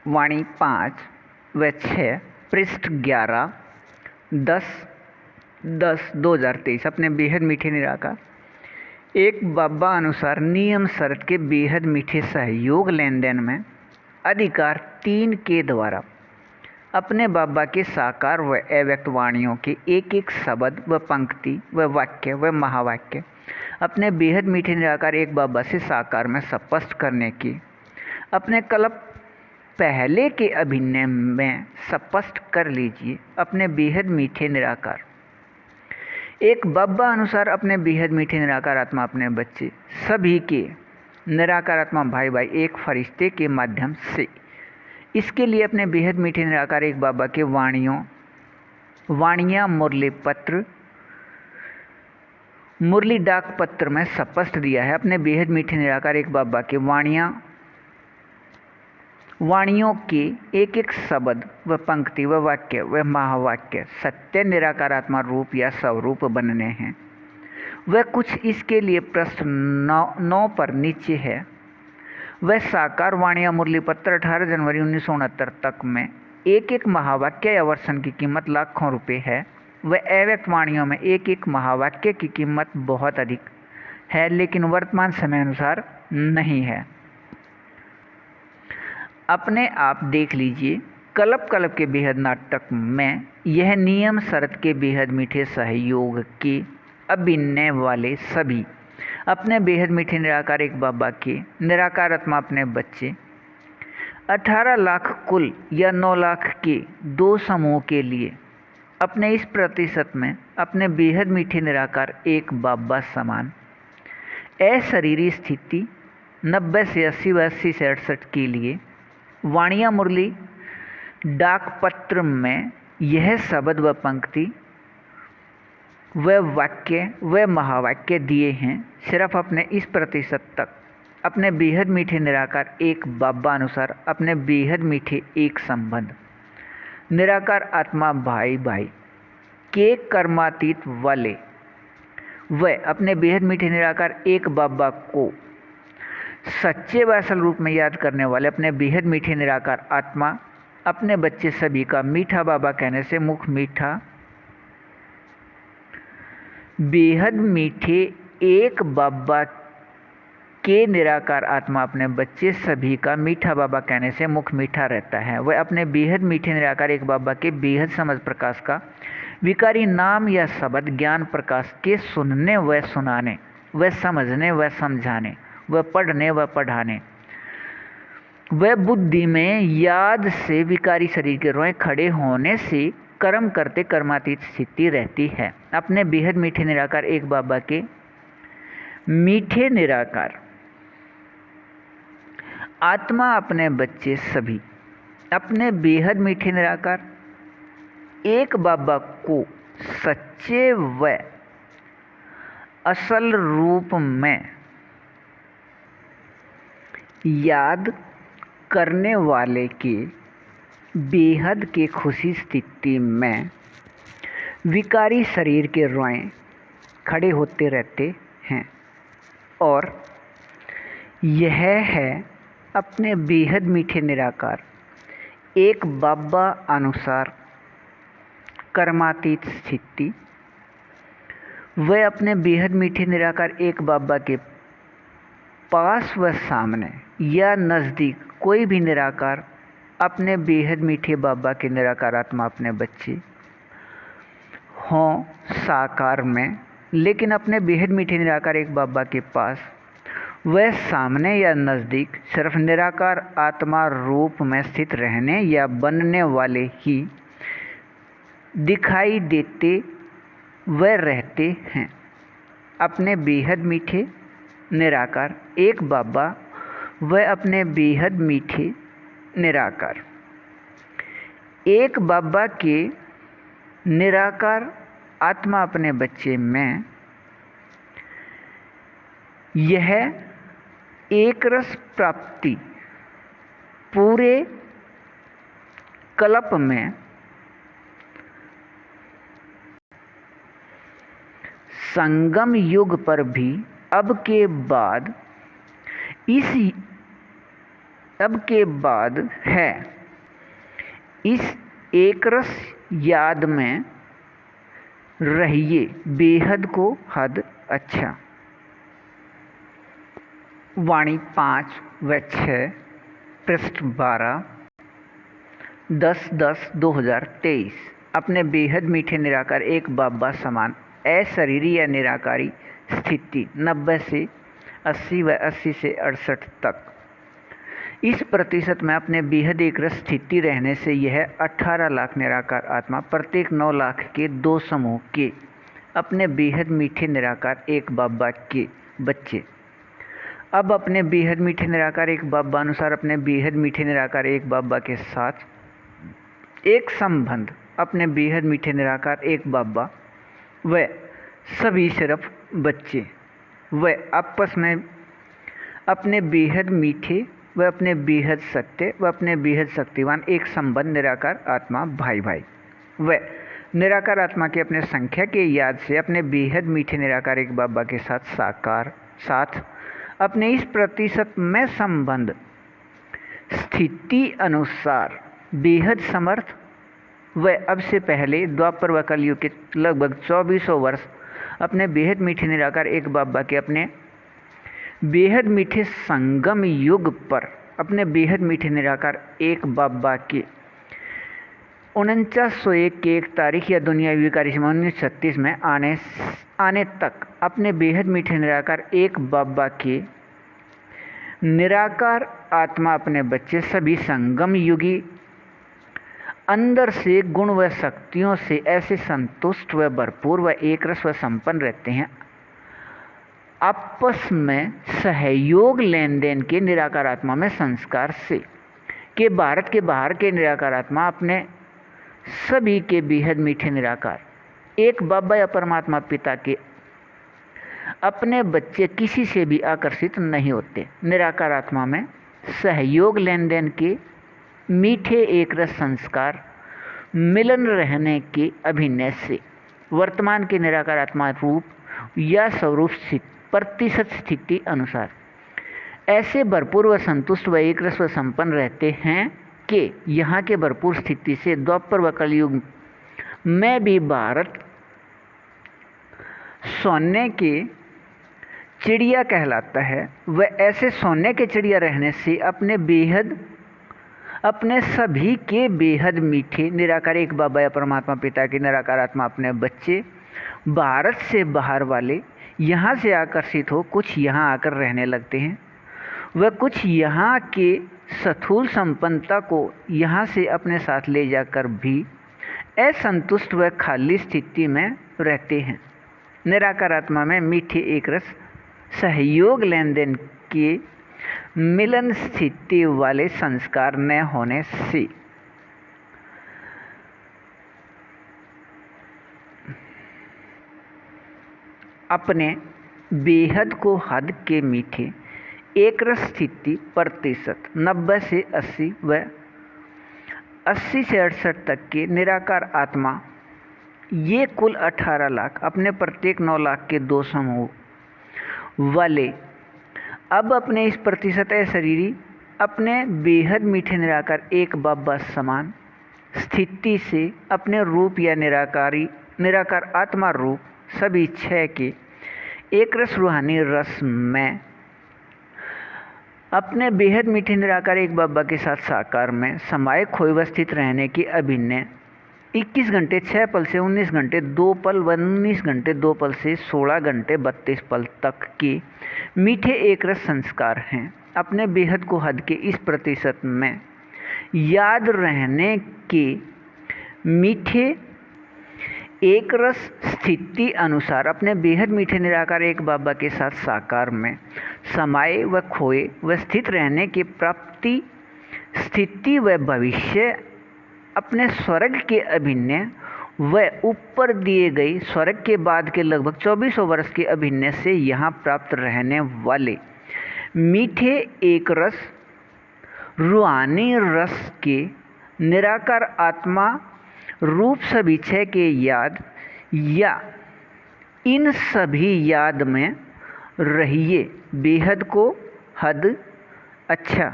वाणी 5 व 6 पृष्ठ 11 10/10/2023 अपने बेहद मीठे निराकार एक बाबा अनुसार नियम शर्त के बेहद मीठे सहयोग लेन देन में अधिकार 3 के द्वारा अपने बाबा के साकार व अव्यक्त वाणियों के एक एक शब्द व पंक्ति व वाक्य व महावाक्य अपने बेहद मीठे निराकार एक बाबा से साकार में स्पष्ट करने की अपने कल्प पहले के अभिनय में स्पष्ट कर लीजिए। अपने बेहद मीठे निराकार एक बाबा अनुसार अपने बेहद मीठे निराकार आत्मा अपने बच्चे सभी के निराकार आत्मा भाई भाई एक फरिश्ते के माध्यम से इसके लिए अपने बेहद मीठे निराकार एक बाबा के वाणियाँ मुरली डाक पत्र में स्पष्ट दिया है। अपने बेहद मीठे निराकार एक बाबा के वाणियों के एक एक शब्द व पंक्ति व वाक्य व महावाक्य सत्य निराकार आत्मा रूप या स्वरूप बनने हैं। वह कुछ इसके लिए प्रश्न 9 पर नीचे है। वह साकार वाणियाँ मुरली पत्र 18 जनवरी 1969 तक में एक एक महावाक्य या वर्षन की कीमत लाखों रुपए है। वह अव्यक्त वाणियों में एक एक महावाक्य की कीमत बहुत अधिक है, लेकिन वर्तमान समय अनुसार नहीं है। अपने आप देख लीजिए। कल्प के बेहद नाटक में यह नियम शर्त के बेहद मीठे सहयोग के अभिनय वाले सभी अपने बेहद मीठे निराकार एक बाबा के निराकार आत्मा अपने बच्चे 18 लाख कुल या 9 लाख के 2 समूह के लिए अपने इस प्रतिशत में अपने बेहद मीठे निराकार एक बाबा समान अशरीरी स्थिति 90 से 80 व 80 से 68 के लिए वाणियाँ मुरली डाक पत्र में यह शब्द व पंक्ति व वाक्य व महावाक्य दिए हैं। सिर्फ अपने इस प्रतिशत तक अपने बेहद मीठे निराकार एक बाबा अनुसार अपने बेहद मीठे एक संबंध निराकार आत्मा भाई भाई के कर्मातीत वाले व अपने बेहद मीठे निराकार एक बाबा को सच्चे व असल रूप में याद करने वाले अपने बेहद मीठे निराकार आत्मा अपने बच्चे सभी का मीठा बाबा कहने से मुख मीठा बेहद मीठे एक बाबा के निराकार आत्मा अपने बच्चे सभी का मीठा बाबा कहने से मुख मीठा रहता है। वह अपने बेहद मीठे निराकार एक बाबा के बेहद समझ प्रकाश का विकारी नाम या शब्द ज्ञान प्रकाश के सुनने व सुनाने व समझने व समझाने व पढ़ने व पढ़ाने व बुद्धि में याद से विकारी शरीर के रोए खड़े होने से कर्म करते कर्मातीत स्थिति रहती है। अपने बेहद मीठे निराकार एक बाबा के मीठे निराकार आत्मा अपने बच्चे सभी अपने बेहद मीठे निराकार एक बाबा को सच्चे व असल रूप में याद करने वाले के बेहद के खुशी स्थिति में विकारी शरीर के रोए खड़े होते रहते हैं। और यह है अपने बेहद मीठे निराकार एक बाबा अनुसार कर्मातीत स्थिति। वह अपने बेहद मीठे निराकार एक बाबा के पास व सामने या नज़दीक कोई भी निराकार अपने बेहद मीठे बाबा के निराकार आत्मा अपने बच्चे हों साकार में, लेकिन अपने बेहद मीठे निराकार एक बाबा के पास वह सामने या नज़दीक सिर्फ निराकार आत्मा रूप में स्थित रहने या बनने वाले ही दिखाई देते व रहते हैं। अपने बेहद मीठे निराकार एक बाबा व अपने बेहद मीठे निराकार एक बाबा के निराकार आत्मा अपने बच्चे में यह एक रस प्राप्ति पूरे कल्प में संगम युग पर भी अब के बाद है। इस एक रस याद में रहिए, बेहद को हद अच्छा। वाणी 5 व 6 पृष्ठ 12 10/10/2023। अपने बेहद मीठे निराकार एक बाबा समान अशरीरी या निराकारी स्थिति 90 से 80 व 80 से 68 तक। इस प्रतिशत में अपने बेहद एक रस स्थिति रहने से यह 18 लाख निराकार आत्मा प्रत्येक 9 लाख के 2 समूह के अपने बेहद मीठे निराकार एक बाबा के बच्चे। अब अपने बेहद मीठे निराकार एक बाबा अनुसार अपने बेहद मीठे निराकार एक बाबा के साथ एक संबंध अपने बेहद मीठे निराकार एक बाबा व सभी सिर्फ बच्चे व आपस में अपने बेहद मीठे व अपने बेहद सत्य व अपने बेहद शक्तिवान एक संबंध निराकार आत्मा भाई भाई व निराकार आत्मा के अपने संख्या के याद से अपने बेहद मीठे निराकार एक बाबा के साथ अपने इस प्रतिशत में संबंध स्थिति अनुसार बेहद समर्थ व अब से पहले द्वापर व कलयुग के लगभग 2400 वर्ष अपने बेहद मीठे निराकार एक बाबा के अपने बेहद मीठे संगम युग पर अपने बेहद मीठे निराकार एक बाबा के 4901 के 1 तारीख या दुनियावी कार्यक्रम 1936 में आने तक अपने बेहद मीठे निराकार एक बाबा के निराकार आत्मा अपने बच्चे सभी संगम युगी अंदर से गुण व शक्तियों से ऐसे संतुष्ट व भरपूर व एक रस व संपन्न रहते हैं, आपस में सहयोग लेन देन के निराकार आत्मा में संस्कार से के भारत के बाहर के निराकार आत्मा अपने सभी के बेहद मीठे निराकार एक बाबा या परमात्मा पिता के अपने बच्चे किसी से भी आकर्षित नहीं होते। निराकार आत्मा में सहयोग लेन देन के मीठे एक रस संस्कार मिलन रहने के अभिनय से वर्तमान के निराकार आत्मा रूप या स्वरूप प्रतिशत स्थिति अनुसार ऐसे भरपूर व संतुष्ट व एक रस व संपन्न रहते हैं कि यहाँ के भरपूर स्थिति से द्वापर व कलयुग में भी भारत सोने के चिड़िया कहलाता है। व ऐसे सोने के चिड़िया रहने से अपने सभी के बेहद मीठे निराकार एक बाबा या परमात्मा पिता के निराकार आत्मा अपने बच्चे भारत से बाहर वाले यहाँ से आकर्षित हो कुछ यहाँ आकर रहने लगते हैं। वह कुछ यहाँ के स्थूल संपन्नता को यहाँ से अपने साथ ले जाकर भी असंतुष्ट व खाली स्थिति में रहते हैं। निराकार आत्मा में मीठे एक रस सहयोग लेन देन के मिलन स्थिति वाले संस्कार न होने से अपने बेहद को हद के मीठे एक रस स्थिति प्रतिशत 90 से 80 व 80 से 68 तक के निराकार आत्मा ये कुल 18 लाख अपने प्रत्येक 9 लाख के 2 समूह वाले अब अपने इस प्रतिशत शरीरी अपने बेहद मीठे निराकार एक बाबा समान स्थिति से अपने रूप या निराकार आत्मा रूप सभी 6 के एक रस रूहानी रस में अपने बेहद मीठे निराकार एक बाबा के साथ साकार में समाये खोए वस्थित रहने की अभिनय 21 घंटे 6 पल से 19 घंटे 2 पल व 19 घंटे 2 पल से 16 घंटे 32 पल तक के मीठे एक रस संस्कार हैं। अपने बेहद को हद के इस प्रतिशत में याद रहने के मीठे एक रस स्थिति अनुसार अपने बेहद मीठे निराकार एक बाबा के साथ साकार में समाये व खोए व स्थित रहने की प्राप्ति स्थिति व भविष्य अपने स्वर्ग के अभिनय व ऊपर दिए गए स्वर्ग के बाद के लगभग 2400 वर्ष के अभिनय से यहाँ प्राप्त रहने वाले मीठे एक रस रूहानी रस के निराकार आत्मा रूप सभी 6 के याद या इन सभी याद में रहिए, बेहद को हद अच्छा।